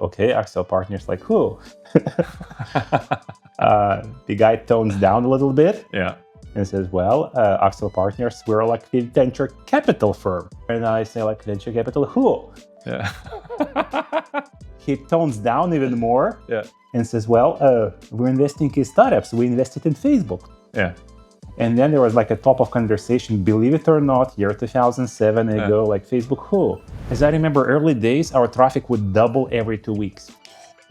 Okay, Accel Partners, like who? The guy tones down a little bit. Yeah. And says, well, Accel Partners, we're like a venture capital firm. And I say, like, venture capital who? Yeah. He tones down even more. Yeah. And says, well, we're investing in startups. We invested in Facebook. Yeah. And then there was like a top of conversation, believe it or not, year 2007 ago, like Facebook who? As I remember early days, our traffic would double every 2 weeks.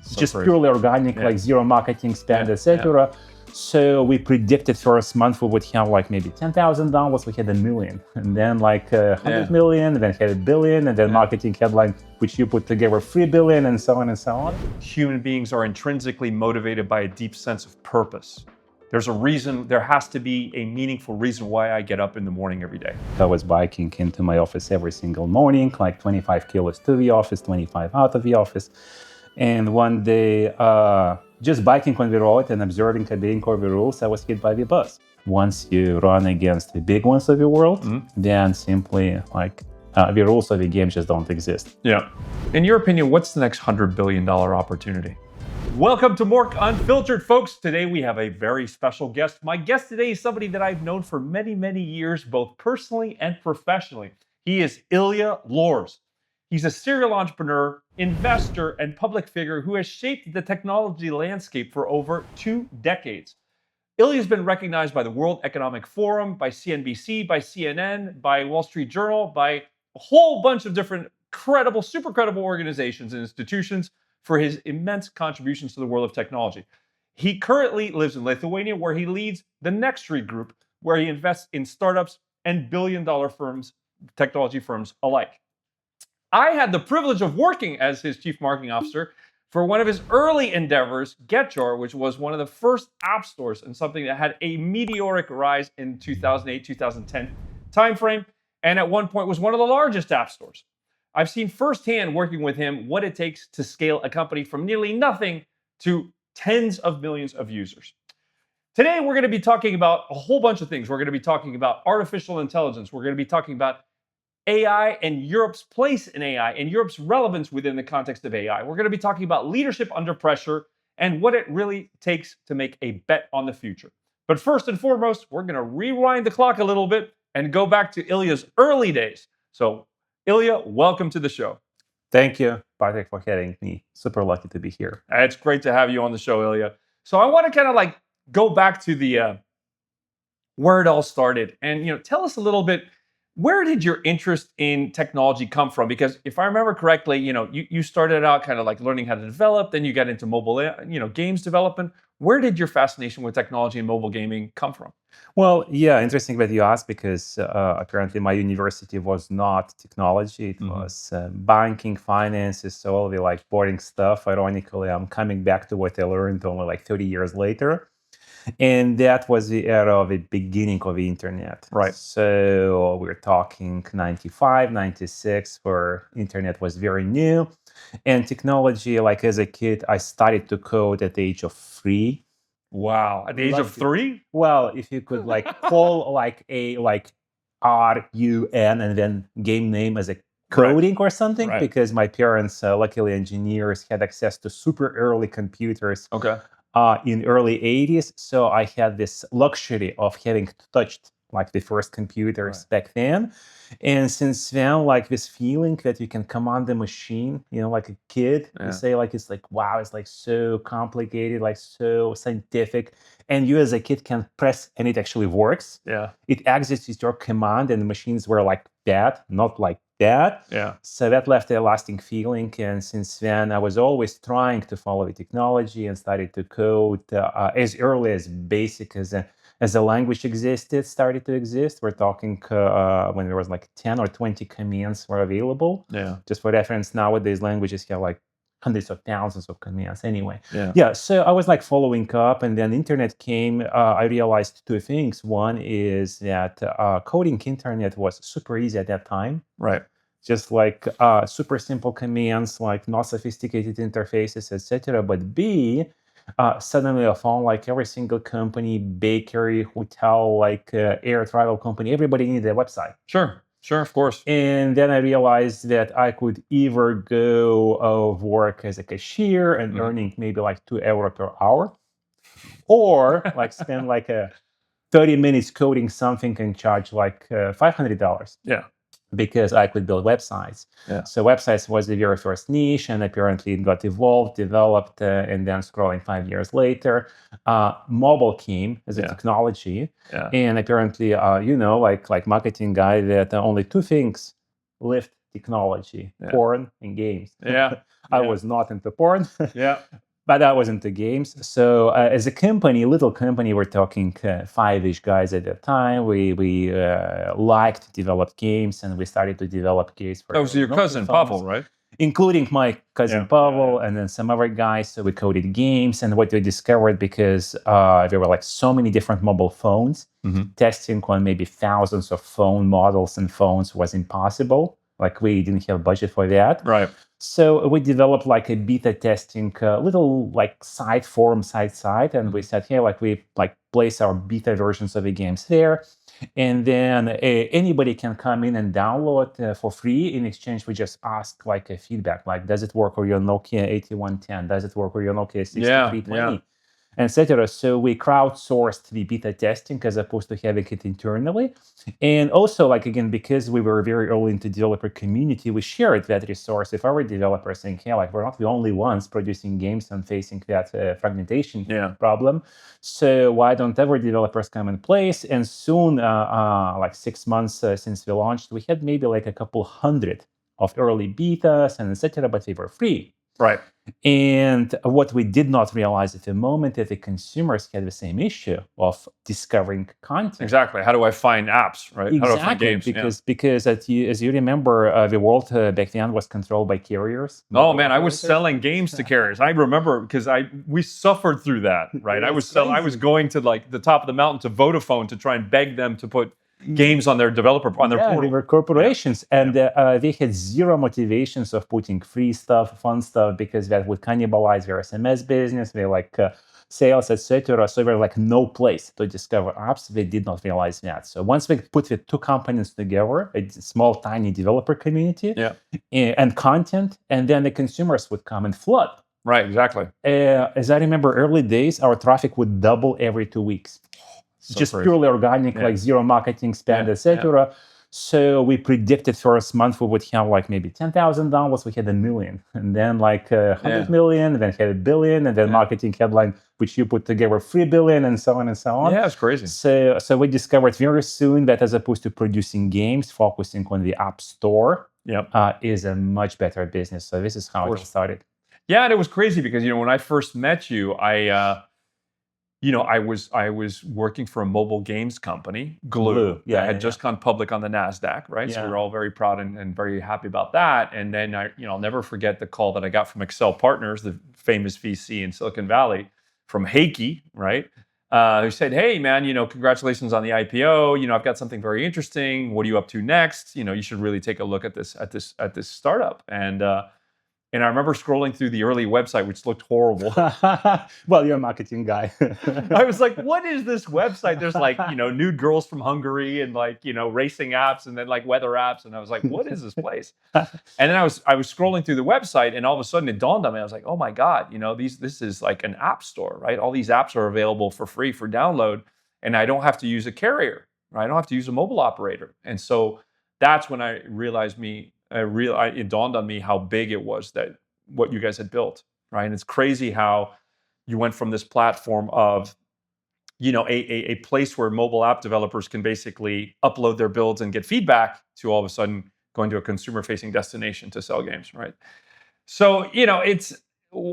So just crazy. purely organic, like zero marketing spend, etc. So we predicted first month we would have like maybe $10,000, we had $1 million, and then like 100 million, then had $1 billion, and then marketing headline, which you put together, 3 billion, and so on and so on. Human beings are intrinsically motivated by a deep sense of purpose. There's a reason, there has to be a meaningful reason why I get up in the morning every day. I was biking into my office every single morning, like 25 kilos to the office, 25 out of the office. And one day, just biking on the road and observing a being of the rules, I was hit by the bus. Once you run against the big ones of the world, then simply like the rules of the game just don't exist. Yeah. In your opinion, what's the next $100 billion opportunity? Welcome to Mork Unfiltered, folks. Today we have a very special guest. My guest today is somebody that I've known for many, many years, both personally and professionally. He is Ilja Laurs. He's a serial entrepreneur, investor, and public figure who has shaped the technology landscape for over 2 decades. Ilja has been recognized by the World Economic Forum, by CNBC, by CNN, by Wall Street Journal, by a whole bunch of different credible, super credible organizations and institutions for his immense contributions to the world of technology. He currently lives in Lithuania, where he leads the Nextry Group, where he invests in startups and billion-dollar firms, technology firms alike. I had the privilege of working as his chief marketing officer for one of his early endeavors, GetJar, which was one of the first app stores and something that had a meteoric rise in 2008, 2010 timeframe, and at one point was one of the largest app stores. I've seen firsthand working with him what it takes to scale a company from nearly nothing to tens of millions of users. Today, we're going to be talking about a whole bunch of things. We're going to be talking about artificial intelligence. We're going to be talking about AI and Europe's place in AI and Europe's relevance within the context of AI. We're going to be talking about leadership under pressure and what it really takes to make a bet on the future. But first and foremost, we're going to rewind the clock a little bit and go back to Ilja's early days. So, Ilja, welcome to the show. Thank you, Patrick, for having me. Super lucky to be here. It's great to have you on the show, Ilja. So I want to kind of like go back to the where it all started, and tell us a little bit. Where did your interest in technology come from? Because if I remember correctly, you started out kind of like learning how to develop, then you got into mobile, games development. Where did your fascination with technology and mobile gaming come from? Well, yeah, interesting that you asked, because apparently my university was not technology. It was banking, finances, so all the like boring stuff. Ironically, I'm coming back to what I learned only like 30 years later. And that was the era of the beginning of the internet. Right. So we're talking 95, 96, where internet was very new. And technology, like as a kid, I started to code at the age of 3. Wow. At the age of 3? Well, if you could like call like a like RUN and then game name as a coding or something, because my parents, luckily engineers, had access to super early computers. Okay. In early 80s. So I had this luxury of having touched like the first computers back then. And since then, like this feeling that you can command the machine, like a kid, you say like, it's like, wow, it's like so complicated, like so scientific. And you as a kid can press and it actually works. Yeah. It executes your command, and the machines were like that, not like that. Yeah. So that left a lasting feeling. And since then, I was always trying to follow the technology and started to code as early as basic as a language started to exist. We're talking when there was like 10 or 20 commands were available. Yeah. Just for reference, nowadays languages have like hundreds of thousands of commands anyway. Yeah. So I was like following up, and then internet came. I realized 2 things. One is that coding internet was super easy at that time. Right. Just like super simple commands, like not sophisticated interfaces, etc. But B, suddenly I found like every single company, bakery, hotel, like air travel company, everybody needed a website. Sure. Sure, of course. And then I realized that I could either go work as a cashier and earning maybe like €2 per hour, or like spend like 30 minutes coding something and charge like $500. Yeah. Because I could build websites. Yeah. So websites was the very first niche, and apparently it got evolved, developed, and then scrolling 5 years later, mobile came as a technology. Yeah. And apparently, like marketing guy, that only two things lift technology: porn and games. Yeah. I was not into porn. Yeah. But I was into games. So as a company, little company, we're talking 5-ish guys at that time. We liked to develop games, and we started to develop games for. That was your cousin Pavel, right? Including my cousin Pavel and then some other guys. So we coded games, and what we discovered, because there were like so many different mobile phones, testing on maybe thousands of phone models and phones was impossible. Like we didn't have budget for that. Right. So we developed like a beta testing little like site, and we said, hey, like we like place our beta versions of the games there, and then anybody can come in and download for free. In exchange, we just ask like a feedback, like does it work on your Nokia 8110? Does it work on your Nokia 6320? Etc. So we crowdsourced the beta testing as opposed to having it internally. And also, like again, because we were very early into developer community, we shared that resource with our developers, saying, hey, like we're not the only ones producing games and facing that fragmentation problem. So why don't other developers come in place? And soon, like 6 months since we launched, we had maybe like a couple hundred of early betas and etc., but they were free. Right. And what we did not realize at the moment is the consumers had the same issue of discovering content. Exactly. How do I find apps, right? Exactly. How do I find games? Because as you remember, the world back then was controlled by carriers. Oh man, I was selling games to carriers. I remember because we suffered through that, right? I was going to like the top of the mountain to Vodafone to try and beg them to put games on their portal. They were corporations, and they had zero motivations of putting free stuff, fun stuff, because that would cannibalize their SMS business, their like sales, etc. So there was like no place to discover apps. They did not realize that. So once we put the two companies together, a small, tiny developer community and content, and then the consumers would come and flood. Right, exactly. As I remember, early days, our traffic would double every 2 weeks. Just purely organic, like zero marketing spend, etc. So we predicted first month we would have like maybe $10,000. We had 1 million, and then like 100 million, and then had 1 billion, and then marketing headline, which you put together 3 billion, and so on and so on. Yeah, it's crazy. So we discovered very soon that as opposed to producing games, focusing on the app store is a much better business. So this is how it started. Yeah, and it was crazy because when I first met you, I was working for a mobile games company, Glue. That had just gone public on the NASDAQ, right? So we were all very proud and very happy about that. And then I'll never forget the call that I got from Accel Partners, the famous VC in Silicon Valley, from Heikki, right? Who said, "Hey, man, congratulations on the IPO. I've got something very interesting. What are you up to next? You should really take a look at this startup." And I remember scrolling through the early website, which looked horrible. Well, you're a marketing guy. I was like, what is this website? There's like, nude girls from Hungary and like, racing apps and then like weather apps. And I was like, what is this place? And then I was scrolling through the website, and all of a sudden it dawned on me. I was like, oh my God, this is like an app store, right? All these apps are available for free for download, and I don't have to use a carrier, right? I don't have to use a mobile operator. And so that's when I realized it dawned on me how big it was, that what you guys had built, right? And it's crazy how you went from this platform of, a place where mobile app developers can basically upload their builds and get feedback, to all of a sudden going to a consumer-facing destination to sell games, right? So, it's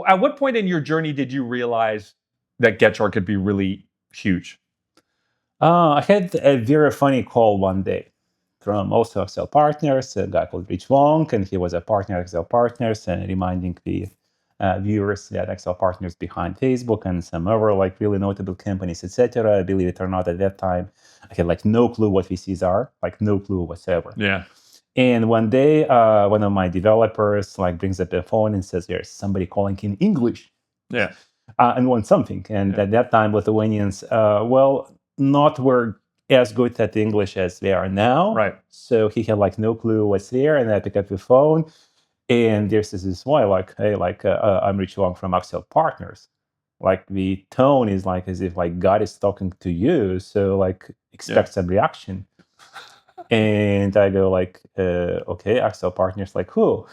at what point in your journey did you realize that GetJar could be really huge? I had a very funny call one day from also Accel Partners, a guy called Rich Wong, and he was a partner at Accel Partners, and reminding the viewers that Accel Partners behind Facebook and some other like really notable companies, etc. Believe it or not, at that time, I had like no clue what VCs are, like no clue whatsoever. Yeah. And one day, one of my developers like brings up a phone and says, "There's somebody calling in English." Yeah. And wants something. And at that time, Lithuanians, not were as good at English as they are now. Right. So he had like no clue what's there, and I pick up the phone, and there's this boy like, hey, like I'm Rich Long from Accel Partners. Like the tone is like as if like God is talking to you, so like expect some reaction. And I go like, okay, Accel Partners, like who?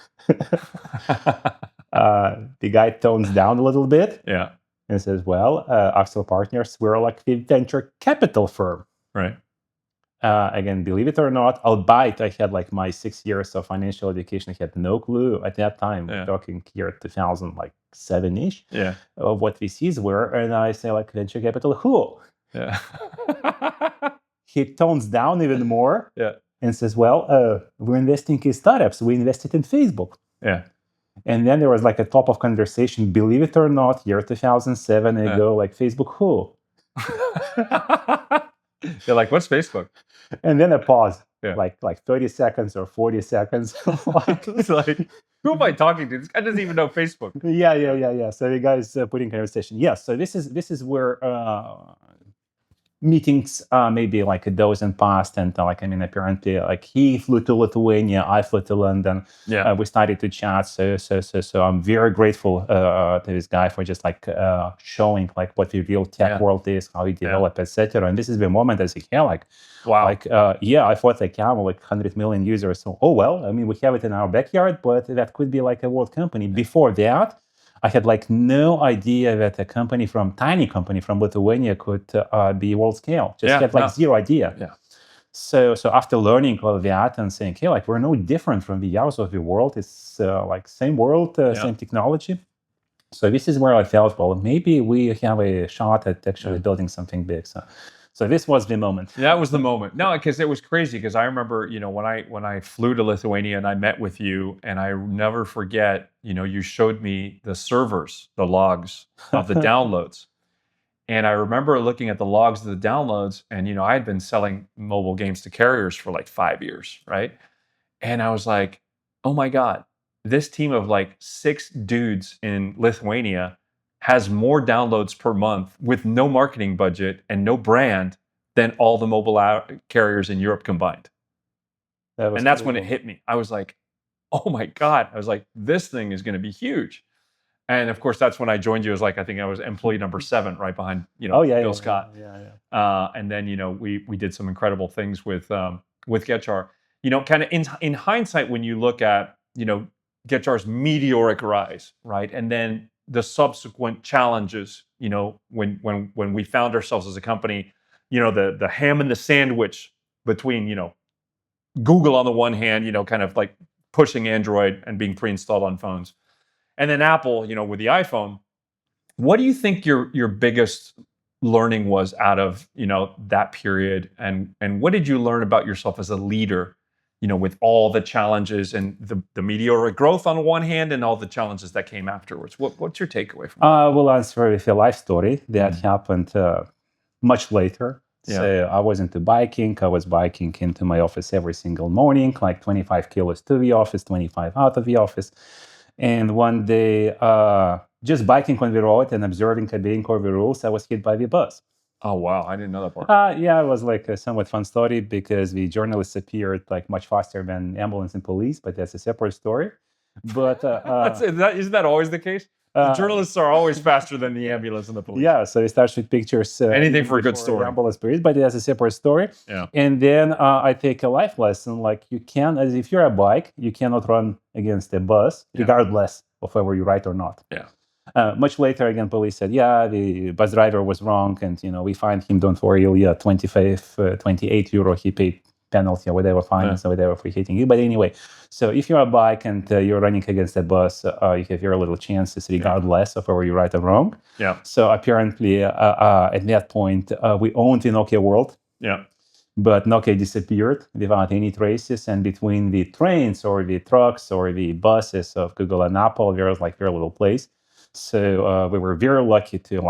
The guy tones down a little bit. Yeah. And says, well, Accel Partners, we're like the venture capital firm. Right. Again, believe it or not, albeit I had like my 6 years of financial education, I had no clue at that time. We're talking year 2007-ish of what VCs were. And I say like, venture capital, who? Yeah. He tones down even more and says, well, we're investing in startups. We invested in Facebook. Yeah. And then there was like a top of conversation, believe it or not, year 2007, I go like, Facebook who? You're like, what's Facebook? And then a pause, like 30 seconds or 40 seconds. It's like, who am I talking to? This guy doesn't even know Facebook. Yeah. So the guy is putting conversation. Yes, so this is where meetings maybe like a dozen passed, and like, I mean, apparently like he flew to Lithuania, I flew to London. We started to chat. So I'm very grateful to this guy for just like showing like what the real tech world is, how we develop, etc. And this is the moment I say, yeah, like, wow, like I thought like camel, like 100 million users. So well, I mean, we have it in our backyard, but that could be like a world company. Before that, I had like no idea that a tiny company from Lithuania could be world scale. Had like zero idea. Yeah. So after learning all of that and saying, hey, like we're no different from the others of the world. It's like same world, same technology. So this is where I felt, well, maybe we have a shot at actually building something big. So this was the moment. That was the moment. No, because it was crazy. Because I remember, when I flew to Lithuania and I met with you, and I never forget, you showed me the servers, the logs of the downloads. And I remember looking at the logs of the downloads, and I had been selling mobile games to carriers for like 5 years, right? And I was like, oh my God, this team of like 6 dudes in Lithuania has more downloads per month with no marketing budget and no brand than all the mobile carriers in Europe combined. And that's when it hit me. I was like, oh my God. I was like, this thing is going to be huge. And of course, that's when I joined you as like, I think I was employee number 7, right behind, Bill Scott. And then, we did some incredible things with GetJar. Kind of in hindsight, when you look at, GetJar's meteoric rise, right? And then the subsequent challenges, when we found ourselves as a company, the ham and the sandwich between, Google on the one hand, kind of like pushing Android and being pre-installed on phones, and then Apple, with the iPhone. What do you think your biggest learning was out of, that period? And what did you learn about yourself as a leader, with all the challenges and the meteoric growth on one hand and all the challenges that came afterwards? What's your takeaway from that? We'll answer with a life story that happened much later. So I was into biking. I was biking into my office every single morning, like 25 kilos to the office, 25 out of the office. And one day, just biking on the road and observing obeying all the rules, I was hit by the bus. Oh, wow. I didn't know that part. It was like a somewhat fun story because the journalists appeared like much faster than ambulance and police, but that's a separate story. But isn't that always the case? The journalists are always faster than the ambulance and the police. Yeah, so it starts with pictures. Anything for a good story. Ambulance, police, but that's a separate story. Yeah. And then I take a life lesson, like you can, as if you're a bike, you cannot run against a bus, regardless of whether you're right or not. Yeah. Much later, again, police said, the bus driver was wrong, and we fined him. Don't worry, Ilja, 28 euro he paid penalty or whatever fine, so whatever for hitting you. But anyway, so if you're a bike and you're running against a bus, you have very little chances, regardless of whether you're right or wrong. Yeah. So apparently, at that point, we owned the Nokia world. Yeah. But Nokia disappeared without any traces, and between the trains or the trucks or the buses of Google and Apple, there was like very little place. So we were very lucky to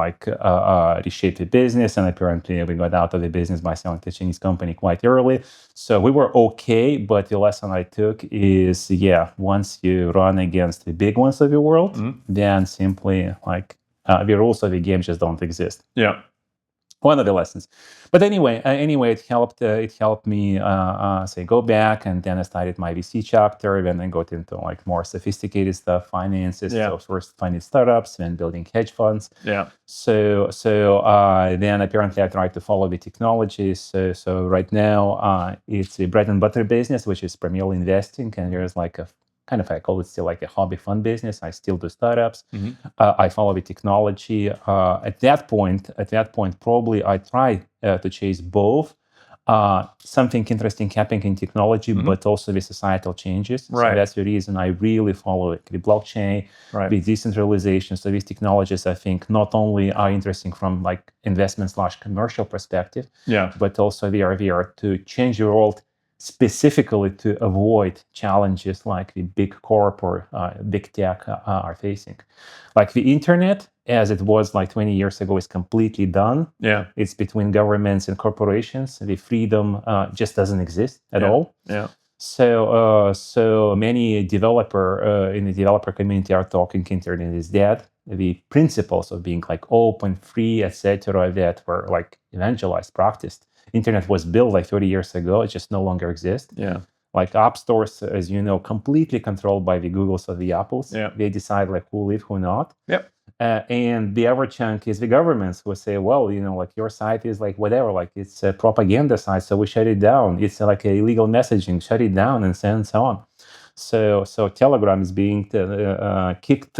reshape the business, and apparently we got out of the business by selling to a Chinese company quite early. So we were okay, but the lesson I took is, once you run against the big ones of the world, then simply the rules of the game just don't exist. Yeah. One of the lessons. But anyway, it helped me say go back, and then I started my VC chapter. Then I got into like more sophisticated stuff, finances. Yeah. So first finding startups, then building hedge funds. Yeah. So then apparently I tried to follow the technologies. So right now it's a bread and butter business, which is primarily investing, and there's like a kind of, I call it still like a hobby fun business. I still do startups. I follow the technology. At that point, probably I try to chase both. Something interesting happening in technology, but also the societal changes. Right. So that's the reason I really follow it. The blockchain, the decentralization. So these technologies, I think, not only are interesting from like investment/commercial perspective, but also they are there to change the world, specifically to avoid challenges like the big corp or big tech are facing. Like the internet, as it was like 20 years ago, is completely done. Yeah. It's between governments and corporations. The freedom just doesn't exist at all. Yeah. So many developer in the developer community are talking internet is dead. The principles of being like open, free, etc., that were like evangelized, practiced. Internet was built like 30 years ago. It just no longer exists. Yeah. Like app stores, as you know, completely controlled by the Googles or the Apples. Yeah. They decide like who live, who not. Yep. And the other chunk is the governments who say, well, like your site is like whatever, like it's a propaganda site, so we shut it down. It's like a illegal messaging, shut it down, and so on. So Telegram is being kicked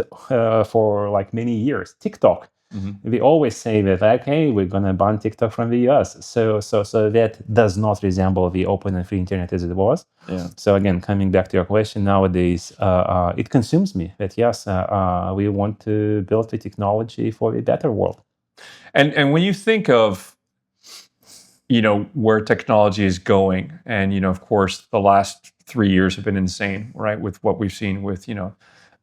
for like many years. TikTok. We always say that, okay, we're going to ban TikTok from the US. So that does not resemble the open and free internet as it was. Yeah. So again, coming back to your question, nowadays, it consumes me that, yes, we want to build the technology for a better world. And when you think of, where technology is going, and, of course, the last 3 years have been insane, right? With what we've seen with,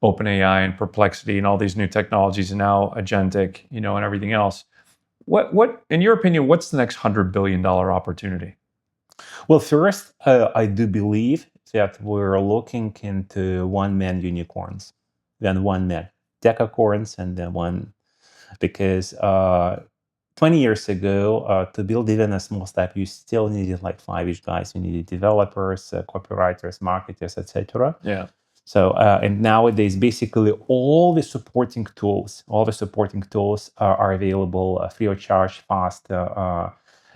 OpenAI and Perplexity and all these new technologies, and now agentic, and everything else. What, in your opinion, what's the next $100 billion opportunity? Well, first, I do believe that we're looking into one-man unicorns, then one-man decacorns, and then one, because 20 years ago, to build even a small startup, you still needed like 5-ish guys. You needed developers, copywriters, marketers, etc. Yeah. So, and nowadays, basically all the supporting tools are available free of charge, fast,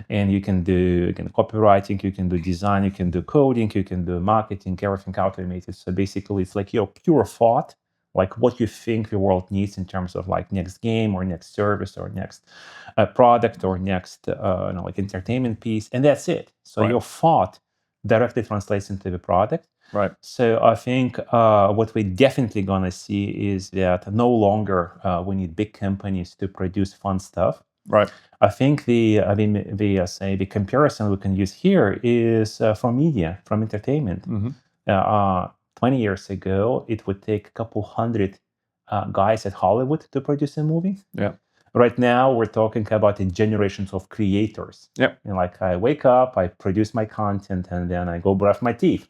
and you can do copywriting, you can do design, you can do coding, you can do marketing, everything automated. So basically, it's like your pure thought, like what you think the world needs in terms of like next game or next service or next product or next like entertainment piece, and that's it. So your thought directly translates into the product. Right. So I think what we're definitely going to see is that no longer we need big companies to produce fun stuff. Right. I think the comparison we can use here is from media, from entertainment. 20 years ago, it would take a couple hundred guys at Hollywood to produce a movie. Yeah. Right now, we're talking about the generations of creators. Yeah. Like I wake up, I produce my content, and then I go brush my teeth.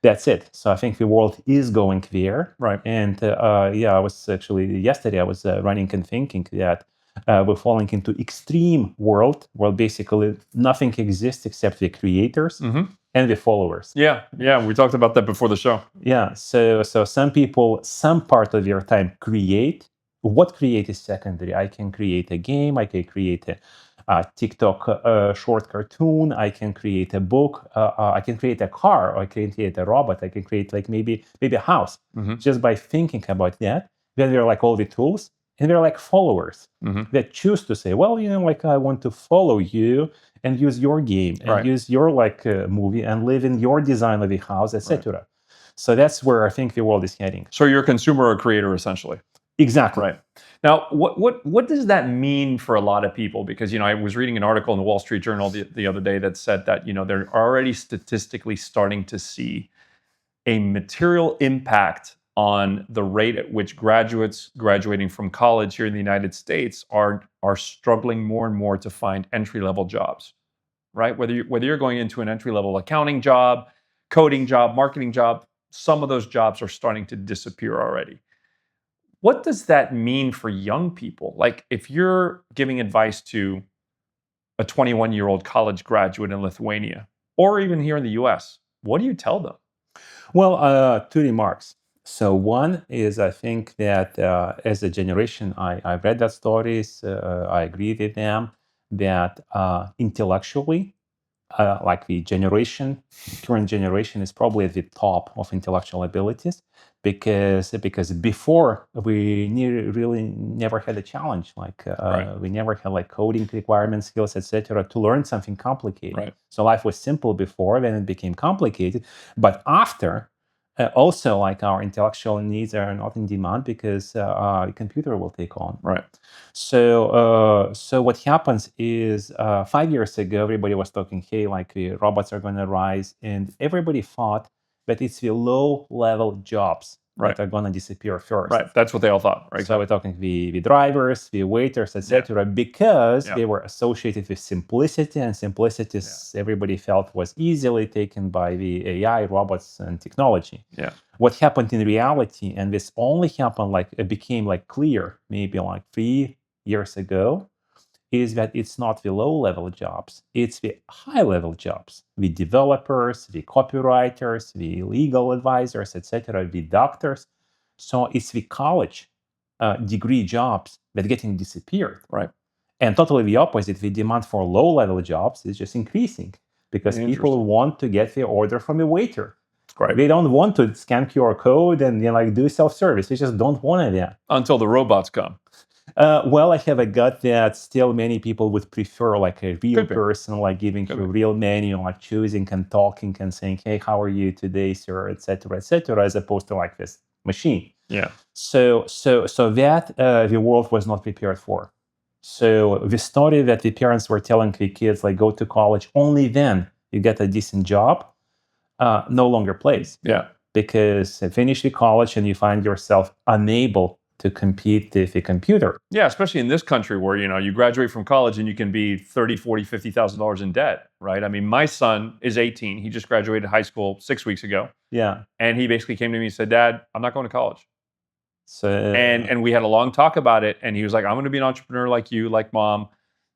That's it. So I think the world is going there. Right. And I was actually, yesterday I was running and thinking that we're falling into extreme world where basically nothing exists except the creators and the followers. Yeah. We talked about that before the show. Yeah. So some people, some part of their time create. What create is secondary. I can create a game. I can create a TikTok short cartoon. I can create a book. I can create a car. Or I can create a robot. I can create like maybe a house. Just by thinking about that. Then there are like all the tools, and they're like followers that choose to say, well, like I want to follow you and use your game and use your like movie and live in your design of the house, etc. So that's where I think the world is heading. So you're a consumer or a creator, essentially. Exactly. Right. Now, what does that mean for a lot of people? Because, I was reading an article in the Wall Street Journal the other day that said that, they're already statistically starting to see a material impact on the rate at which graduates graduating from college here in the United States are struggling more and more to find entry-level jobs, right? Whether you're going into an entry-level accounting job, coding job, marketing job, some of those jobs are starting to disappear already. What does that mean for young people? Like, if you're giving advice to a 21-year-old college graduate in Lithuania, or even here in the US, what do you tell them? Well, two remarks. So one is I think that as a generation, I read that stories. I agree with them that intellectually, like the current generation is probably at the top of intellectual abilities because before we really never had a challenge like Right. we never had like coding requirements, skills, etc. to learn something complicated. Right. So life was simple before, then it became complicated. But after, also like our intellectual needs are not in demand because the computer will take on. Right. So what happens is 5 years ago, everybody was talking, hey, like the robots are going to rise, and everybody thought that it's the low-level jobs Right. that are going to disappear first. Right. That's what they all thought. Right. So we're talking the drivers, the waiters, etc., because they were associated with simplicity, and simplicity everybody felt was easily taken by the AI, robots, and technology. Yeah. What happened in reality, and this only happened like it became like clear maybe like 3 years ago, is that it's not the low-level jobs, it's the high-level jobs. The developers, the copywriters, the legal advisors, etc., the doctors. So it's the college degree jobs that getting disappeared. Right. And totally the opposite, the demand for low-level jobs is just increasing because people want to get their order from a waiter. Right. They don't want to scan QR code and like do self-service. They just don't want it yet. Until the robots come. Well, I have a gut that still many people would prefer like a real person, like giving you a real menu, like choosing and talking and saying, "Hey, how are you today, sir?" etc., as opposed to like this machine. Yeah. So that the world was not prepared for. So the story that the parents were telling the kids, like go to college, only then you get a decent job, no longer plays. Yeah. Because finish the college and you find yourself unable to compete with the computer. Yeah, especially in this country where, you graduate from college and you can be $30,000, $40,000, $50,000 in debt, right? I mean, my son is 18. He just graduated high school 6 weeks ago. Yeah. And he basically came to me and said, "Dad, I'm not going to college." So and we had a long talk about it. And he was like, "I'm going to be an entrepreneur like you, like mom.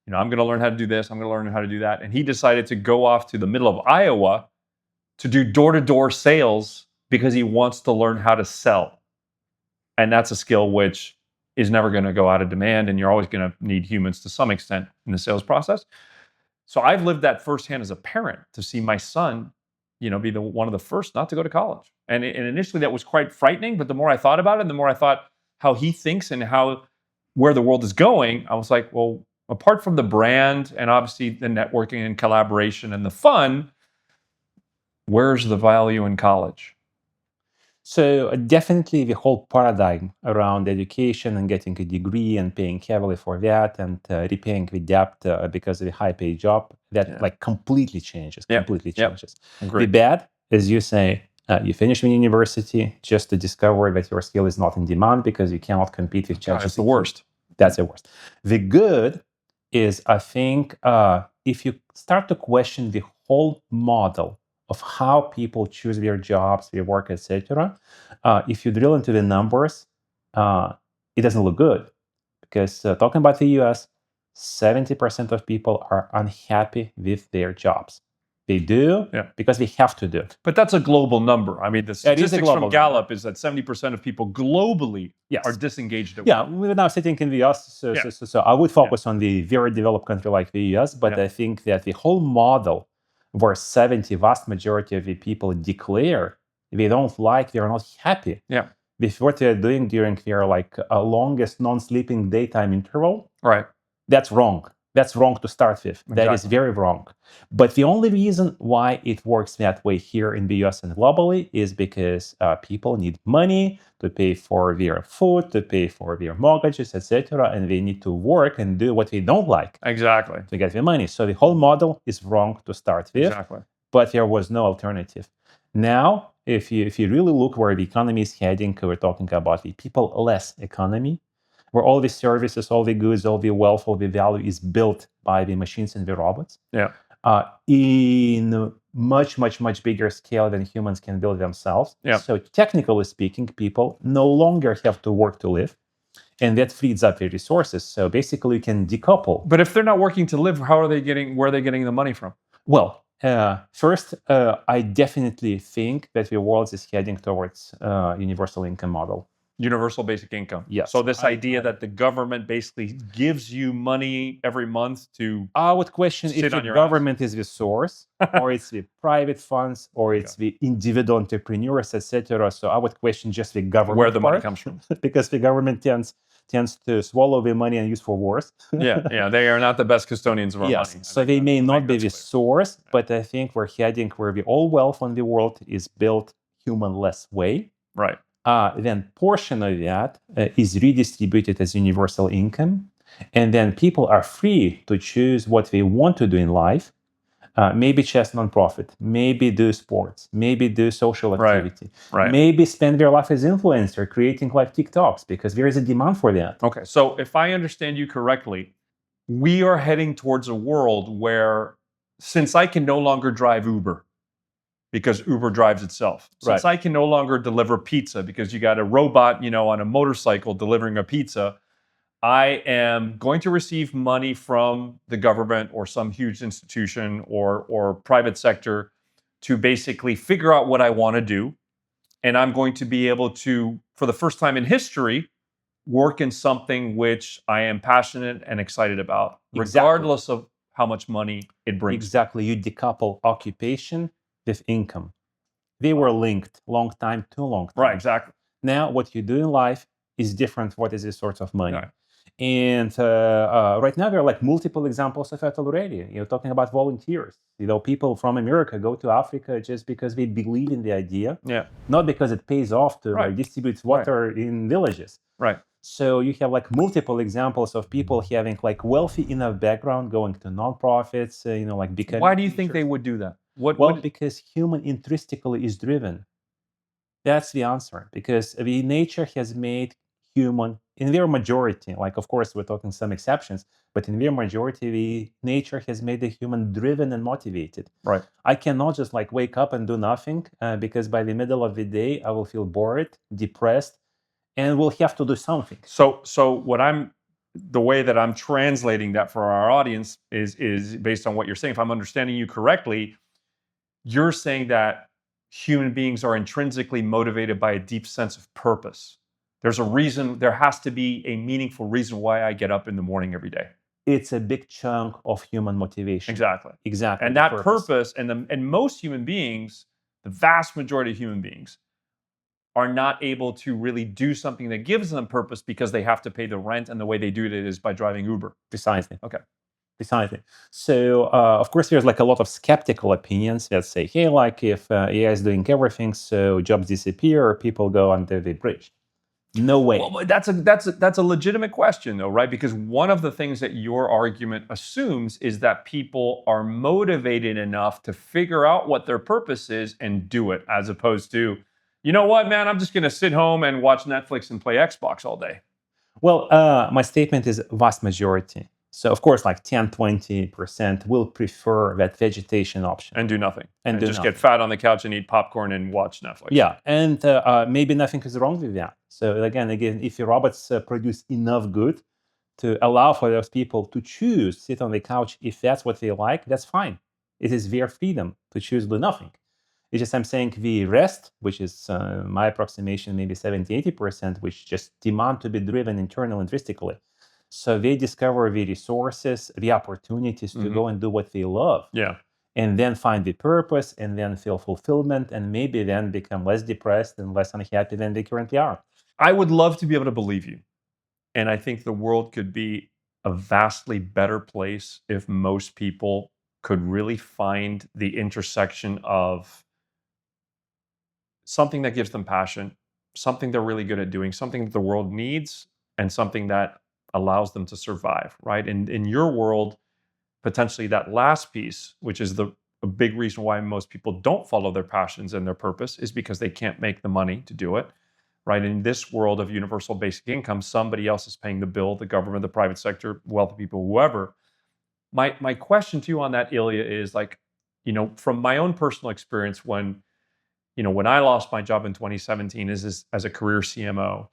I'm going to learn how to do this. I'm going to learn how to do that." And he decided to go off to the middle of Iowa to do door-to-door sales because he wants to learn how to sell. And that's a skill which is never going to go out of demand, and you're always going to need humans to some extent in the sales process. So I've lived that firsthand as a parent to see my son, be one of the first not to go to college. And initially that was quite frightening, but the more I thought about it, the more I thought how he thinks and where the world is going, I was like, well, apart from the brand and obviously the networking and collaboration and the fun, where's the value in college? So definitely the whole paradigm around education and getting a degree and paying heavily for that and repaying the debt because of a high-paid job, that like completely changes. Completely changes. The bad, as you say, you finish in university just to discover that your skill is not in demand because you cannot compete with ChatGPT. That's the worst. That's the worst. The good is, I think, if you start to question the whole model of how people choose their jobs, their work, etc. If you drill into the numbers, it doesn't look good. Because talking about the US, 70% of people are unhappy with their jobs. They do because they have to do. But that's a global number. I mean, the statistics from Gallup is that 70% of people globally are disengaged at work. We're now sitting in the US, so I would focus on the very developed country like the US, but I think that the whole model where vast majority of the people declare they don't like, they're not happy with what they're doing during their longest non-sleeping daytime interval. Right. That's wrong. That's wrong to start with. Exactly. That is very wrong. But the only reason why it works that way here in the US and globally is because people need money to pay for their food, to pay for their mortgages, etc. And they need to work and do what they don't like. Exactly. To get the money. So the whole model is wrong to start with. Exactly. But there was no alternative. Now, if you really look where the economy is heading, we're talking about the people-less economy, where all the services, all the goods, all the wealth, all the value is built by the machines and the robots. Yeah. In much, much, much bigger scale than humans can build themselves. Yeah. So technically speaking, people no longer have to work to live. and that frees up the resources. So basically, you can decouple. But if they're not working to live, where are they getting the money from? Well, first, I definitely think that the world is heading towards universal income model. Universal basic income. Yes. So this idea that the government basically gives you money every month to I would question sit if the on your government is the source, or it's the private funds, or it's the individual entrepreneurs, etc. So I would question just the government where the money part, comes from. because the government tends to swallow the money and use for wars. Yeah, they are not the best custodians of our Yes, money. so they may not be that's the clear. source, but I think we're heading where the all wealth in the world is built human-less way. Right. Then portion of that is redistributed as universal income, and then people are free to choose what they want to do in life. Maybe just nonprofit, maybe do sports, maybe do social activity, Right. maybe spend their life as influencer, creating like TikToks, because there is a demand for that. Okay, so if I understand you correctly, we are heading towards a world where, since I can no longer drive Uber because Uber drives itself, since I can no longer deliver pizza because you got a robot, on a motorcycle delivering a pizza, I am going to receive money from the government or some huge institution or private sector to basically figure out what I want to do. And I'm going to be able to, for the first time in history, work in something which I am passionate and excited about, regardless of how much money it brings. Exactly. You decouple occupation with income. They were linked long time, too long time. Right, exactly. Now, what you do in life is different. What is the source of money? Right. And right now, there are like multiple examples of that already. You're talking about volunteers. People from America go to Africa just because they believe in the idea, not because it pays off to distribute water in villages. Right. So you have like multiple examples of people having like wealthy enough background going to nonprofits, like becoming. Why do you think they would do that? Because human intrinsically is driven. That's the answer. Because the nature has made human, in their majority, like of course we're talking some exceptions, but in their majority, the nature has made the human driven and motivated. Right. I cannot just like wake up and do nothing because by the middle of the day I will feel bored, depressed, and we'll have to do something. So the way that I'm translating that for our audience is based on what you're saying. If I'm understanding you correctly, you're saying that human beings are intrinsically motivated by a deep sense of purpose. There's a reason, there has to be a meaningful reason why I get up in the morning every day. It's a big chunk of human motivation. Exactly. And that purpose, and most human beings, the vast majority of human beings, are not able to really do something that gives them purpose because they have to pay the rent, and the way they do it is by driving Uber. Precisely. Okay. Precisely. So, of course, there's like a lot of skeptical opinions that say, hey, like if AI is doing everything, so jobs disappear or people go under the bridge. No way. Well, that's a legitimate question, though, right? Because one of the things that your argument assumes is that people are motivated enough to figure out what their purpose is and do it, as opposed to, you know what, man, I'm just going to sit home and watch Netflix and play Xbox all day. Well, my statement is vast majority. So, of course, like 10, 20% will prefer that vegetation option. And do nothing. And just get fat on the couch and eat popcorn and watch Netflix. Yeah, and maybe nothing is wrong with that. So again, if your robots produce enough good to allow for those people to choose, sit on the couch, if that's what they like, that's fine. It is their freedom to choose do nothing. It's just I'm saying the rest, which is my approximation, maybe 70, 80%, which just demand to be driven internal intrinsically. So they discover the resources, the opportunities to go and do what they love. Yeah. And then find the purpose and then feel fulfillment and maybe then become less depressed and less unhappy than they currently are. I would love to be able to believe you. And I think the world could be a vastly better place if most people could really find the intersection of something that gives them passion, something they're really good at doing, something that the world needs, and something that allows them to survive, right? And in your world, potentially that last piece, which is a big reason why most people don't follow their passions and their purpose, is because they can't make the money to do it, right? In this world of universal basic income, somebody else is paying the bill, the government, the private sector, wealthy people, whoever. My question to you on that, Ilja, is like, from my own personal experience when I lost my job in 2017 as a career CMO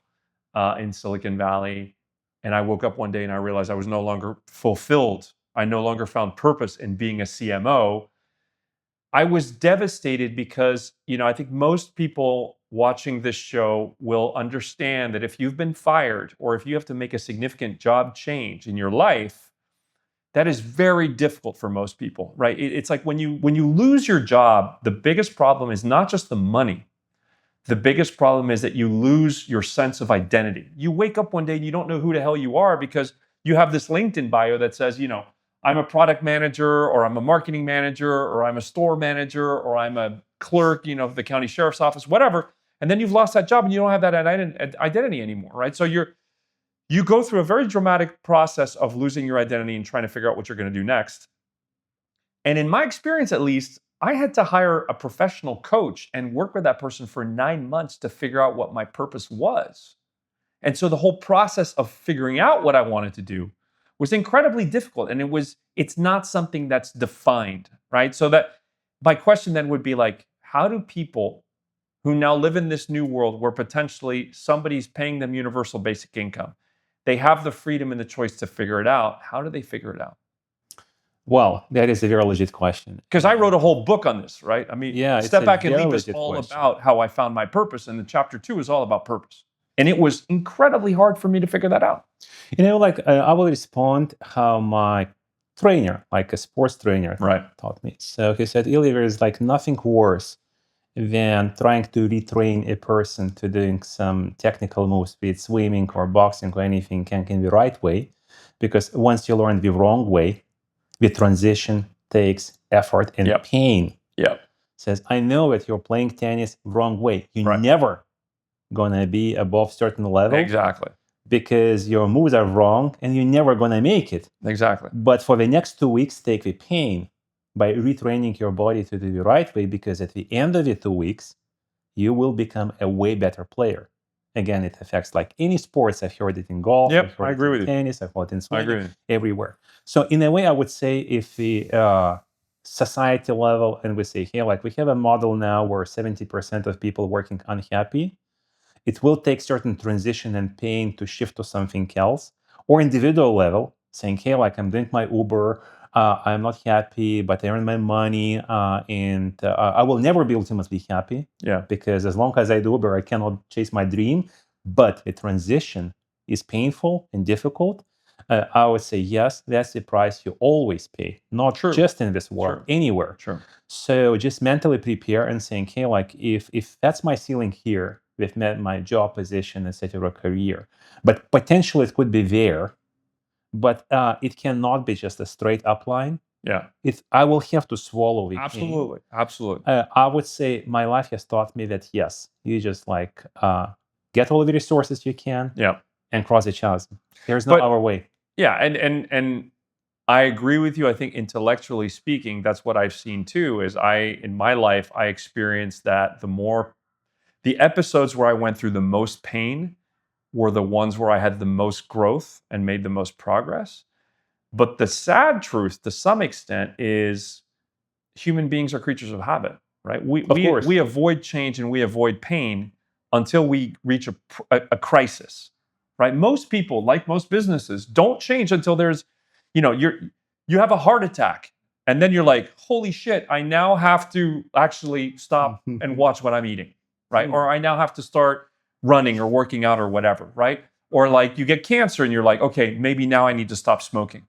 in Silicon Valley, and I woke up one day and I realized I was no longer fulfilled. I no longer found purpose in being a CMO. I was devastated because, I think most people watching this show will understand that if you've been fired or if you have to make a significant job change in your life, that is very difficult for most people, right? It's like when you lose your job, the biggest problem is not just the money. The biggest problem is that you lose your sense of identity. You wake up one day and you don't know who the hell you are because you have this LinkedIn bio that says, I'm a product manager, or I'm a marketing manager, or I'm a store manager, or I'm a clerk, of the county sheriff's office, whatever. And then you've lost that job and you don't have that identity anymore, right? So you go through a very dramatic process of losing your identity and trying to figure out what you're going to do next. And in my experience, at least, I had to hire a professional coach and work with that person for 9 months to figure out what my purpose was. And so the whole process of figuring out what I wanted to do was incredibly difficult. And it's not something that's defined, right? So that my question then would be like, how do people who now live in this new world where potentially somebody's paying them universal basic income, they have the freedom and the choice to figure it out. How do they figure it out? Well, that is a very legit question. Because I wrote a whole book on this, right? I mean, Step Back and Leap is all about how I found my purpose, and the chapter 2 is all about purpose. And it was incredibly hard for me to figure that out. I will respond how my trainer, like a sports trainer, taught me. So he said, Ilja, there is like nothing worse than trying to retrain a person to doing some technical moves, be it swimming or boxing or anything, in the right way. Because once you learn the wrong way, the transition takes effort and pain. Says, I know that you're playing tennis wrong way. You're never gonna be above certain level. Exactly. Because your moves are wrong and you're never gonna make it. Exactly. But for the next 2 weeks, take the pain by retraining your body to do the right way, because at the end of the 2 weeks, you will become a way better player. Again, it affects like any sports. I've heard it in golf. I agree with you. Tennis. I've heard it in swimming. Everywhere. So in a way, I would say if the society level, and we say, hey, like we have a model now where 70% of people working unhappy, it will take certain transition and pain to shift to something else. Or individual level, saying, hey, like I'm doing my Uber, I'm not happy, but I earn my money, and I will never be ultimately happy. Because as long as I do Uber, I cannot chase my dream. But the transition is painful and difficult. I would say, yes, that's the price you always pay, not just in this world, anywhere. So just mentally prepare and saying, hey, like if that's my ceiling here with my job position, etc., career, but potentially it could be there. But it cannot be just a straight up line. I will have to swallow it. Absolutely. I would say my life has taught me that, yes, you just like get all the resources you can and cross the chasm. There's no other way. And I agree with you. I think intellectually speaking, that's what I've seen too, is in my life, I experienced that the episodes where I went through the most pain were the ones where I had the most growth and made the most progress. But the sad truth, to some extent, is human beings are creatures of habit, right? We avoid change and we avoid pain until we reach a crisis, right? Most people, like most businesses, don't change until there's, you have a heart attack. And then you're like, holy shit, I now have to actually stop and watch what I'm eating, right? Or I now have to start running or working out or whatever, right? Or like you get cancer and you're like, okay, maybe now I need to stop smoking.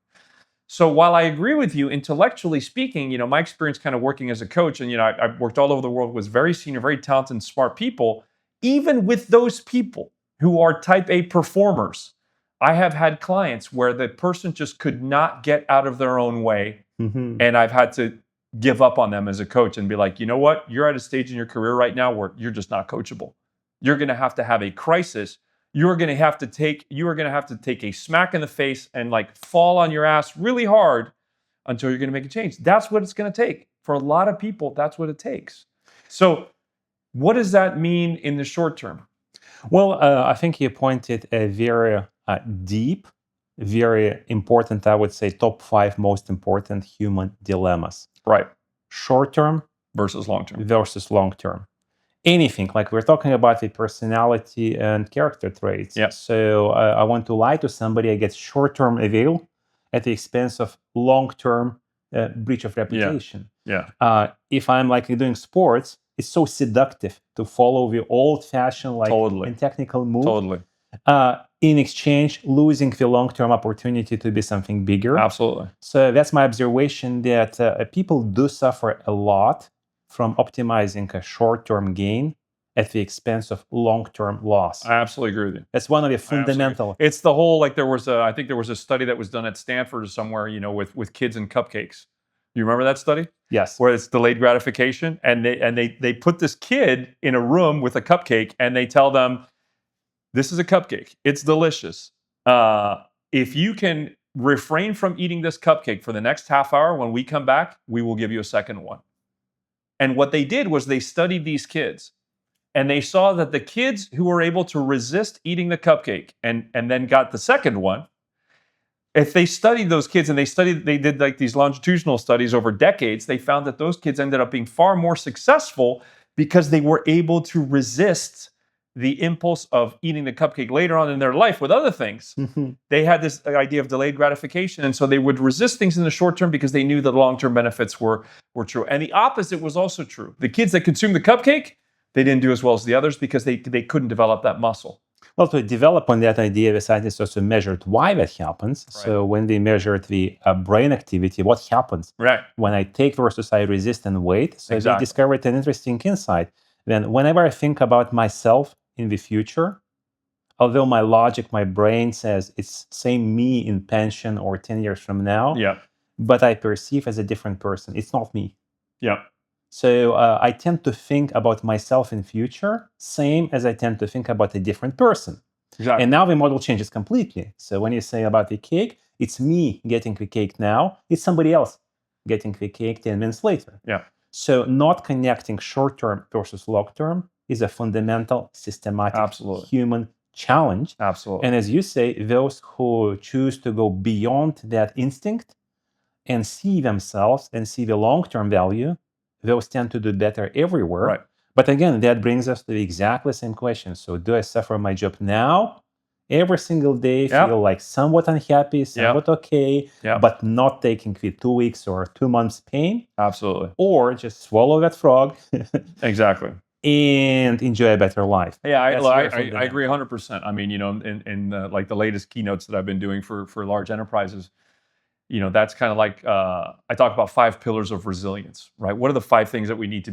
So while I agree with you, intellectually speaking, my experience kind of working as a coach, and I've worked all over the world with very senior, very talented, and smart people. Even with those people who are type A performers, I have had clients where the person just could not get out of their own way. And I've had to give up on them as a coach and be like, you know what? You're at a stage in your career right now where you're just not coachable. You're going to have a crisis. You're going to have to take a smack in the face and like fall on your ass really hard until you're going to make a change. That's what it's going to take. For a lot of people, that's what it takes. So what does that mean in the short term? Well, I think you pointed a very deep, very important, I would say, top 5 most important human dilemmas. Right. Short term versus long term. Versus long term. anything. Like we're talking about the personality and character traits. Yeah. So I want to lie to somebody. I get short-term avail at the expense of long-term breach of reputation. Yeah. If I'm like doing sports, it's so seductive to follow the old-fashioned like Totally. and technical move. Totally. In exchange, losing the long-term opportunity to be something bigger. Absolutely. So that's my observation that people do suffer a lot from optimizing a short-term gain at the expense of long-term loss. I absolutely agree with you. That's one of the fundamental. It's the whole, like I think there was a study that was done at Stanford or somewhere, with kids and cupcakes. You remember that study? Yes. Where it's delayed gratification, and they put this kid in a room with a cupcake, and they tell them, this is a cupcake. It's delicious. If you can refrain from eating this cupcake for the next half hour, when we come back, we will give you a second one. And what they did was they studied these kids, and they saw that the kids who were able to resist eating the cupcake and then got the second one, if they studied those kids and they did like these longitudinal studies over decades, they found that those kids ended up being far more successful because they were able to resist the impulse of eating the cupcake later on in their life with other things. Mhm. They had this idea of delayed gratification, and so they would resist things in the short term because they knew the long-term benefits were true. And the opposite was also true. The kids that consumed the cupcake, they didn't do as well as the others because they couldn't develop that muscle. Well, to develop on that idea, the scientists also measured why that happens. Right. So when they measured the brain activity, what happens Right. when I take versus I resist and wait. So Exactly. they discovered an interesting insight. Then whenever I think about myself in the future, although my logic, my brain says it's same me in pension or 10 years from now, Yeah. but I perceive as a different person. It's not me. Yeah. So I tend to think about myself in future, same as I tend to think about a different person. Exactly. And now the model changes completely. So when you say about the cake, it's me getting the cake now. It's somebody else getting the cake 10 minutes later. Yeah. So not connecting short-term versus long-term is a fundamental, systematic Absolutely. human challenge. Absolutely. And as you say, those who choose to go beyond that instinct and see themselves and see the long-term value, those tend to do better everywhere. Right. But again, that brings us to the exactly same question. So do I suffer my job now? Every single day, Yep. feel like somewhat unhappy, somewhat okay, Yep. but not taking the 2 weeks or 2 months pain? Absolutely. Or just swallow that frog Exactly. and enjoy a better life. Yeah, That's I very fundamental. agree 100%. I mean, in like the latest keynotes that I've been doing for large enterprises, that's kind of like I talk about 5 pillars of resilience, right? What are the 5 things that we need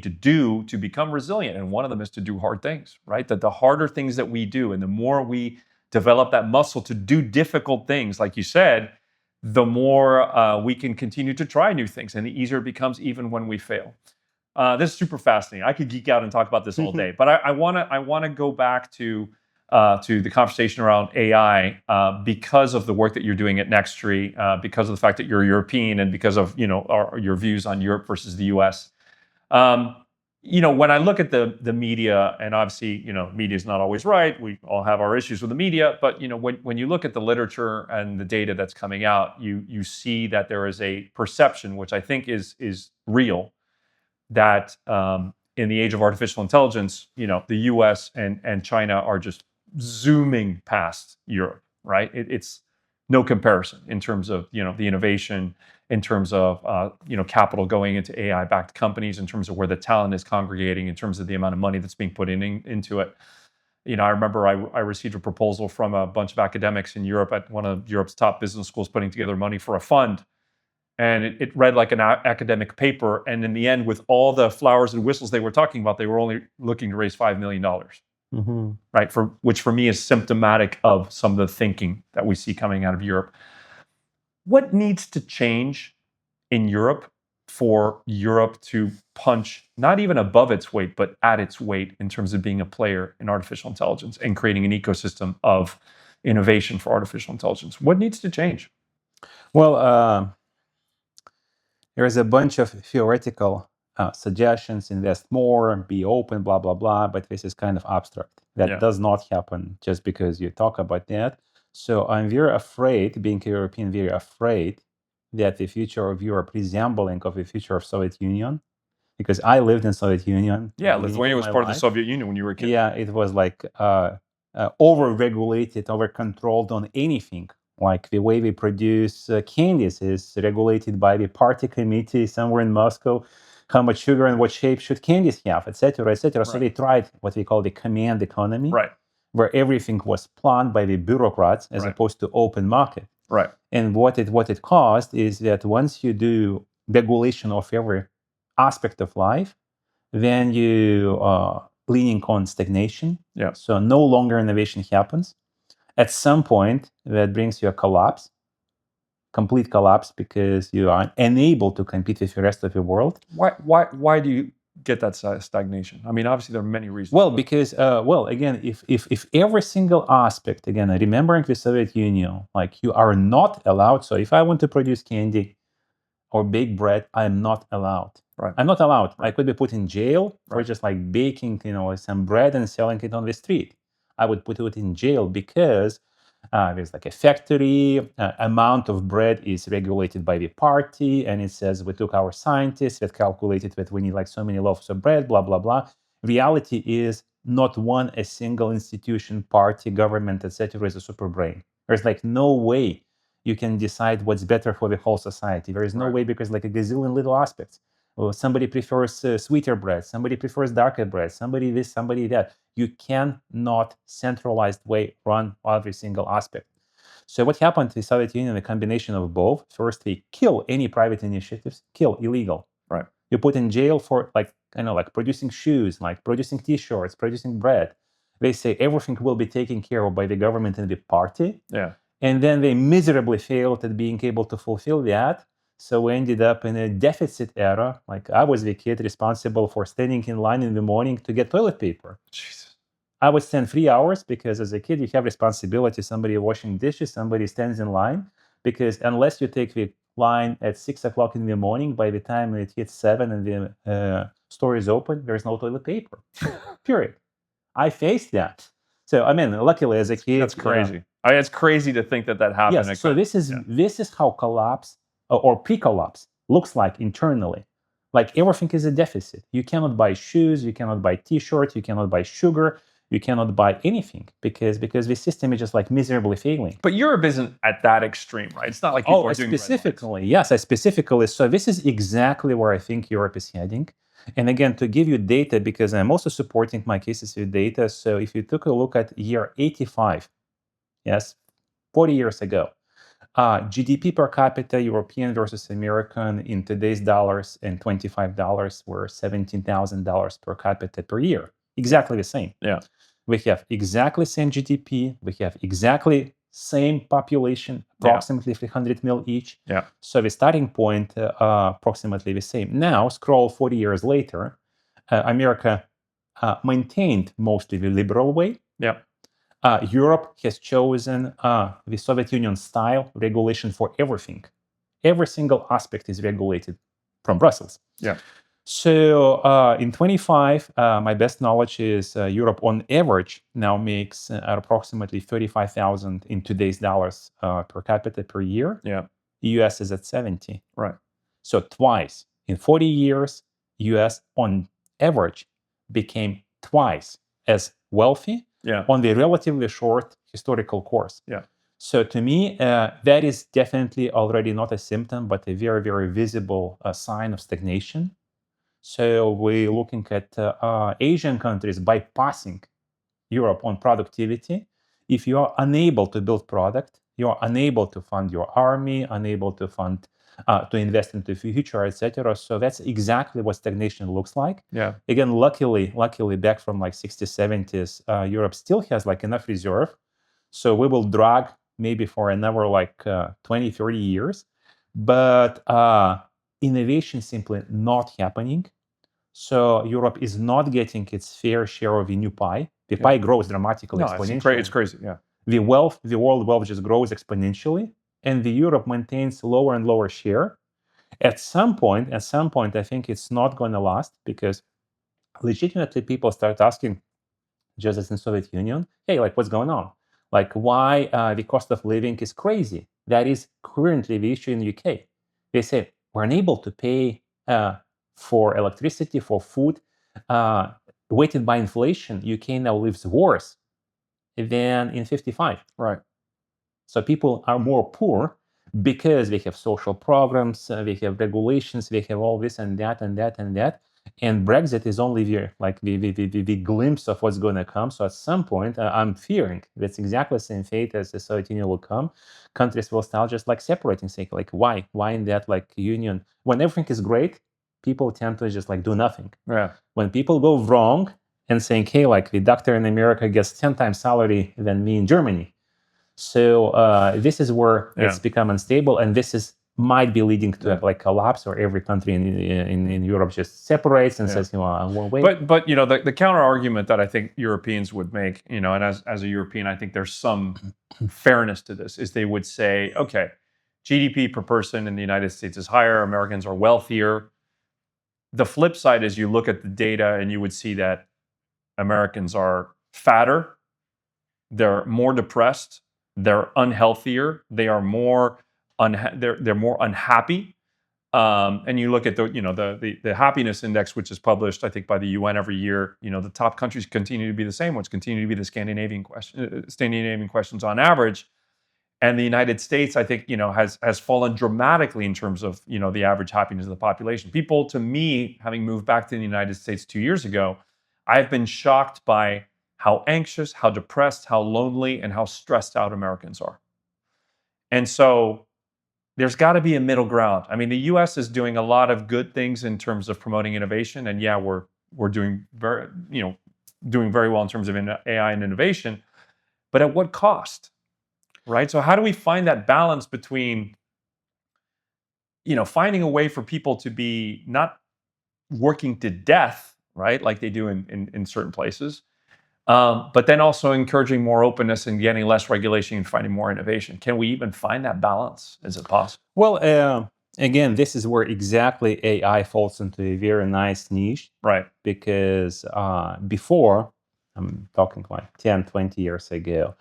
to do to become resilient? And one of them is to do hard things, right? That the harder things that we do, and the more we develop that muscle to do difficult things, like you said, the more we can continue to try new things, and the easier it becomes, even when we fail. This is super fascinating. I could geek out and talk about this all day, but I want to go back to the conversation around AI because of the work that you're doing at Nexttree, because of the fact that you're European, and because of your views on Europe versus the U.S. When I look at the media, and obviously media is not always right. We all have our issues with the media, but when you look at the literature and the data that's coming out, you see that there is a perception, which I think is real, that in the age of artificial intelligence, the U.S. and China are just zooming past Europe, right? It's no comparison in terms of the innovation, in terms of capital going into AI-backed companies, in terms of where the talent is congregating, in terms of the amount of money that's being put into it. I remember I received a proposal from a bunch of academics in Europe at one of Europe's top business schools, putting together money for a fund. And it read like an academic paper. And in the end, with all the flowers and whistles they were talking about, they were only looking to raise $5 million, right? Which for me is symptomatic of some of the thinking that we see coming out of Europe. What needs to change in Europe for Europe to punch not even above its weight, but at its weight in terms of being a player in artificial intelligence and creating an ecosystem of innovation for artificial intelligence? What needs to change? Well, there's a bunch of theoretical suggestions: invest more, be open, blah, blah, blah. But this is kind of abstract. That does not happen just because you talk about that. So I'm very afraid, being a European, very afraid that the future of Europe resembling of the future of Soviet Union. because I lived in Soviet Union. Yeah, Lithuania was part of the Soviet Union when you were a kid. Yeah, it was like over-regulated, over-controlled on anything. Like the way we produce candies is regulated by the party committee somewhere in Moscow. How much sugar and what shape should candies have, etc., etc. So they tried what we call the command economy, where everything was planned by the bureaucrats as opposed to open market. Right. And what it caused is that once you do regulation of every aspect of life, then you leaning on stagnation. Yeah. So no longer innovation happens. At some point, that brings you a collapse, complete collapse, because you are unable to compete with the rest of the world. Why do you get that stagnation? I mean, obviously there are many reasons. Well, because again, if every single aspect, again, remembering the Soviet Union, like you are not allowed. So if I want to produce candy or bake bread, I'm not allowed. Right. I'm not allowed. I could be put in jail for just like baking, some bread and selling it on the street. I would put it in jail because there's like a factory. Amount of bread is regulated by the party, and it says we took our scientists that calculated that we need like so many loaves of bread, blah blah blah. Reality is not a single institution, party, government, etc. is a super brain. There's like no way you can decide what's better for the whole society. There is no way, because like a gazillion little aspects. Well, somebody prefers sweeter bread, somebody prefers darker bread, somebody this, somebody that. You cannot centralized way run every single aspect. So what happened to the Soviet Union, the combination of both, first they kill any private initiatives, kill illegal. Right. You put in jail for like producing shoes, like producing t-shirts, producing bread. They say everything will be taken care of by the government and the party. Yeah. And then they miserably failed at being able to fulfill that. So we ended up in a deficit era. Like I was the kid responsible for standing in line in the morning to get toilet paper. Jesus. I would stand 3 hours because as a kid, you have responsibility. Somebody washing dishes, somebody stands in line. Because unless you take the line at 6 o'clock in the morning, by the time it hits 7 and the store is open, there's no toilet paper. Period. I faced that. So, I mean, luckily as a kid... That's crazy. It's crazy to think that happened. Yes, so this is how collapse or pre-collapse looks like internally. Like everything is a deficit. You cannot buy shoes, you cannot buy t-shirts, you cannot buy sugar, you cannot buy anything because the system is just like miserably failing. But Europe isn't at that extreme, right? It's not like people are doing specifically. Yes, specifically. So this is exactly where I think Europe is heading. And again, to give you data, because I'm also supporting my cases with data. So if you took a look at year 85, yes, 40 years ago, GDP per capita, European versus American in today's dollars and $25 were $17,000 per capita per year. Exactly the same. Yeah. We have exactly same GDP. We have exactly same population, approximately 300 mil each. Yeah. So the starting point, approximately the same. Now, scroll 40 years later, America maintained mostly the liberal way. Yeah. Europe has chosen the Soviet Union style regulation for everything. Every single aspect is regulated from Brussels. Yeah. So in 25, my best knowledge is Europe on average now makes approximately 35,000 in today's dollars per capita per year. Yeah. US is at 70. Right. So twice in 40 years, US on average became twice as wealthy on the relatively short historical course. Yeah. So to me, that is definitely already not a symptom, but a very, very visible sign of stagnation. So we're looking at Asian countries bypassing Europe on productivity. If you are unable to build product, you are unable to fund your army, unable to fund, to invest into the future, etc. So that's exactly what stagnation looks like. Yeah. Again, luckily back from like 60s, 70s, Europe still has like enough reserve. So we will drag maybe for another like 20, 30 years. But innovation simply not happening. So Europe is not getting its fair share of the new pie. The pie grows dramatically, exponentially. It's crazy, yeah. The world wealth just grows exponentially, and the Europe maintains lower and lower share. At some point, I think it's not going to last because legitimately people start asking, just as in Soviet Union, hey, like what's going on? Like why the cost of living is crazy? That is currently the issue in the UK. They say we're unable to pay for electricity, for food, weighted by inflation, UK now lives worse than in 55. Right. So people are more poor because they have social programs, they have regulations, they have all this and that and that and that. And Brexit is only the glimpse of what's going to come. So at some point, I'm fearing that's exactly the same fate as the Soviet Union will come. Countries will start just like separating, saying like, why in that like union? When everything is great, people tend to just like do nothing. Yeah. When people go wrong and saying, hey, like the doctor in America gets 10 times salary than me in Germany. So this is where it's become unstable, and this might be leading to like collapse, or every country in Europe just separates and says, I won't wait. But the counter argument that I think Europeans would make, and as a European, I think there's some fairness to this, is they would say, okay, GDP per person in the United States is higher, Americans are wealthier. The flip side is you look at the data and you would see that Americans are fatter, they're more depressed, they're unhealthier, they are more they're more unhappy. And you look at the happiness index, which is published, I think, by the UN every year. The top countries continue to be the same ones, continue to be the Scandinavian questions on average. And the United States, I think, has fallen dramatically in terms of the average happiness of the population. People, to me, having moved back to the United States 2 years ago, I've been shocked by how anxious, how depressed, how lonely, and how stressed out Americans are. And so there's got to be a middle ground. I mean, the U.S. is doing a lot of good things in terms of promoting innovation, and we're doing very well in terms of AI and innovation. But at what cost, right? So how do we find that balance between finding a way for people to be not working to death, right, like they do in certain places, but then also encouraging more openness and getting less regulation and finding more innovation? Can we even find that balance? Is it possible? Well, again, this is where exactly AI falls into a very nice niche. Right. Because before, I'm talking like 10, 20 years ago,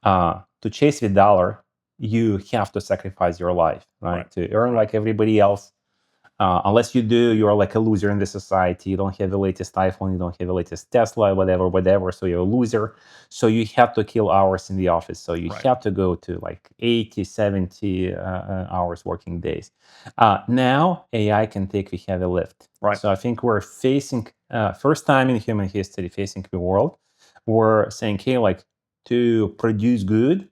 to chase the dollar, you have to sacrifice your life, right? To earn like everybody else. Unless you do, you're like a loser in the society. You don't have the latest iPhone, you don't have the latest Tesla, whatever. So you're a loser. So you have to kill hours in the office. So you have to go to like 80, 70 hours working days. Now AI can take the heavy lift. Right. So I think we're facing, first time in human history, facing the world. We're saying, hey, like to produce good,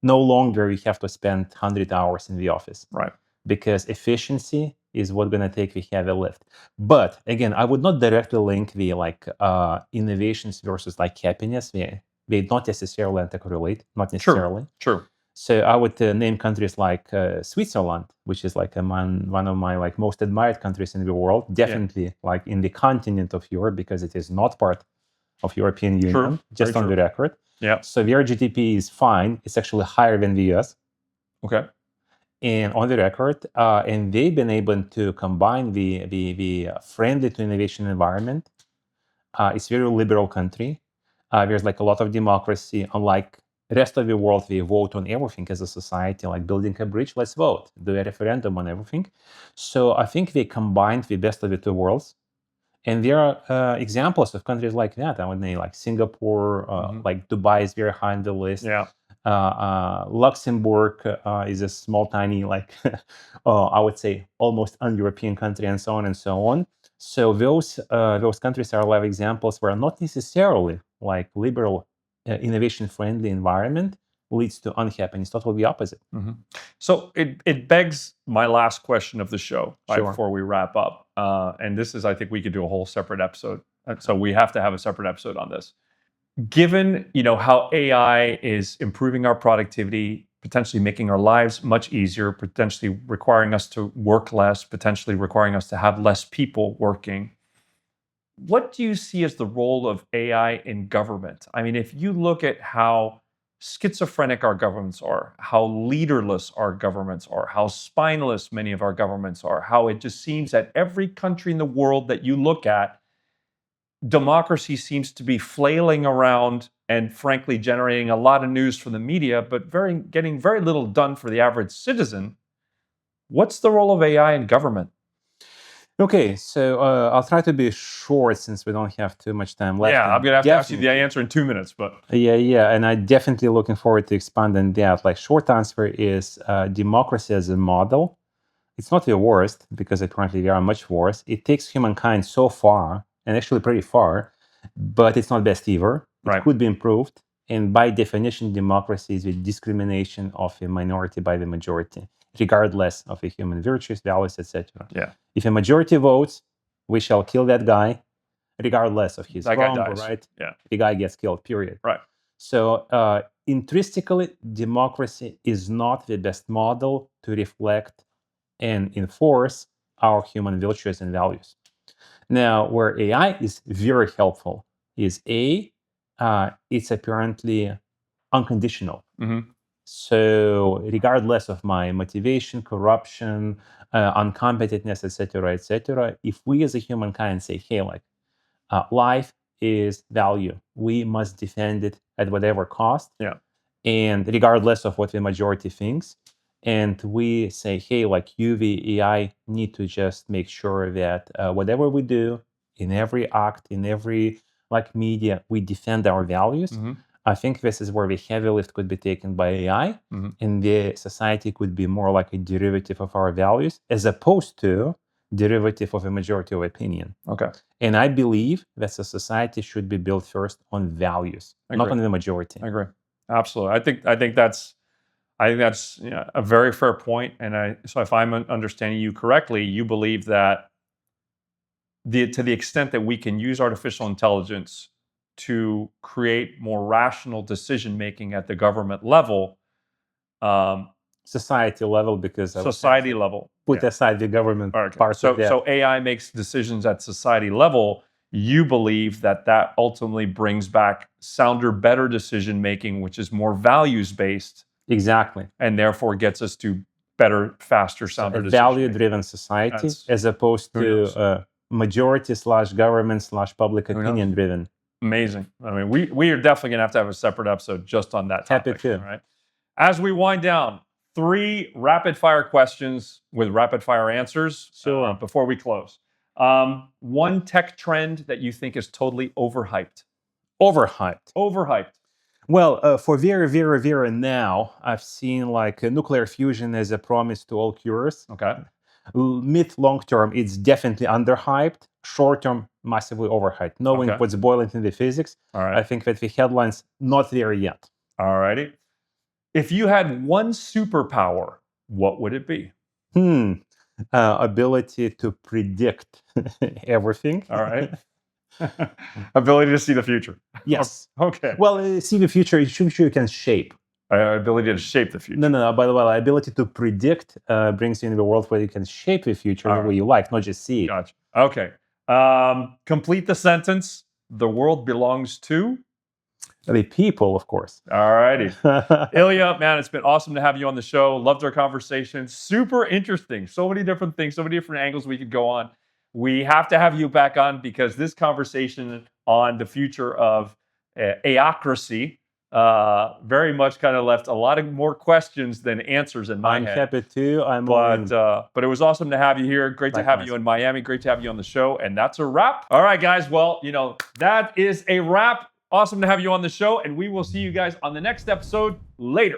no longer you have to spend 100 hours in the office. Right. Because efficiency is what's going to take the heavy lift. But again, I would not directly link the innovations versus like happiness. They not necessarily intercorrelate, not necessarily. True. So I would name countries like Switzerland, which is like one of my like most admired countries in the world. Definitely like in the continent of Europe, because it is not part of European Union, just on the record. Yeah. So their GDP is fine. It's actually higher than the US. Okay. And on the record, and they've been able to combine the friendly to innovation environment. It's a very liberal country. There's like a lot of democracy. Unlike the rest of the world, we vote on everything as a society, like building a bridge, let's vote, do a referendum on everything. So I think they combined the best of the two worlds. And there are examples of countries like that. I would name like Singapore, like Dubai is very high on the list. Yeah. Luxembourg is a small, tiny, like I would say almost un-European country, and so on and so on. So those countries are live examples where not necessarily like liberal, innovation-friendly environment leads to unhappiness. Totally the opposite. Mm-hmm. So it begs my last question of the show before we wrap up. And this is, I think we could do a whole separate episode. So we have to have a separate episode on this. Given how AI is improving our productivity, potentially making our lives much easier, potentially requiring us to work less, potentially requiring us to have less people working, what do you see as the role of AI in government? I mean, if you look at how schizophrenic our governments are, how leaderless our governments are, how spineless many of our governments are, how it just seems that every country in the world that you look at, democracy seems to be flailing around and frankly generating a lot of news for the media, but getting very little done for the average citizen. What's the role of AI in government? Okay, so I'll try to be short since we don't have too much time left. Yeah, and I'm gonna have to ask you the definitely- answer in 2 minutes, but Yeah, and I'm definitely looking forward to expanding that. Like, short answer is democracy as a model. It's not the worst, because apparently there are much worse. It takes humankind so far, and actually pretty far, but it's not best ever. It Right. could be improved. And by definition, democracy is the discrimination of a minority by the majority, regardless of the human virtues, values, etc. yeah, If a majority votes, we shall kill that guy, regardless of his that guy wrong or dies. right. Yeah, The guy gets killed, period. right. So intrinsically, democracy is not the best model to reflect and enforce our human virtues and values. Now, where AI is very helpful is it's apparently unconditional. Mm-hmm. So regardless of my motivation, corruption, uncompetentness, etc., if we as a humankind say, hey, like, life is value, we must defend it at whatever cost, Yeah. and regardless of what the majority thinks. And we say, hey, like, you, the AI, need to just make sure that whatever we do, in every act, in every like media, we defend our values. Mm-hmm. I think this is where the heavy lift could be taken by AI, Mm-hmm. and the society could be more like a derivative of our values, as opposed to derivative of a majority of opinion. Okay. And I believe that the society should be built first on values, not Agree. on the majority. I agree. Absolutely. I think that's a very fair point. And so if I'm understanding you correctly, you believe that to the extent that we can use artificial intelligence to create more rational decision making at the government level, Society level, because I would society level. put Yeah. aside the government Okay. part of that. So AI makes decisions at society level. You believe that ultimately brings back sounder, better decision making, which is more values based, Exactly. and therefore gets us to better, faster, sounder A decision. value-driven society, That's- as opposed who knows? to majority/government/public Who knows? opinion-driven. Amazing. I mean, we are definitely gonna have a separate episode just on that Happy topic. to. All right. As we wind down, 3 rapid fire questions with rapid fire answers. Sure. Before we close, one tech trend that you think is totally overhyped. Overhyped. Overhyped. Well, for very, very, very now, I've seen like nuclear fusion as a promise to all cures. Okay. Mid, long term, it's definitely underhyped. Short term, massively overhyped. Knowing Okay. what's boiling in the physics, All I right. think that the headlines not there yet. All righty. If you had one superpower, what would it be? Ability to predict everything. All right. Ability to see the future. Yes. Okay. Well, see the future you can shape. Ability to shape the future. No. By the way, ability to predict brings you into a world where you can shape the future the way you like, not just see it. Gotcha. Okay. Complete the sentence. The world belongs to. The people, of course. All righty. Ilja, man, it's been awesome to have you on the show. Loved our conversation. Super interesting. So many different things, so many different angles we could go on. We have to have you back on because this conversation on the future of AIocracy very much kind of left a lot of more questions than answers in my I'm head. happy to. But it was awesome to have you here. Great to have Likewise. you in Miami. Great to have you on the show. And that's a wrap. All right, guys. Well, that is a wrap. Awesome to have you on the show. And we will see you guys on the next episode later.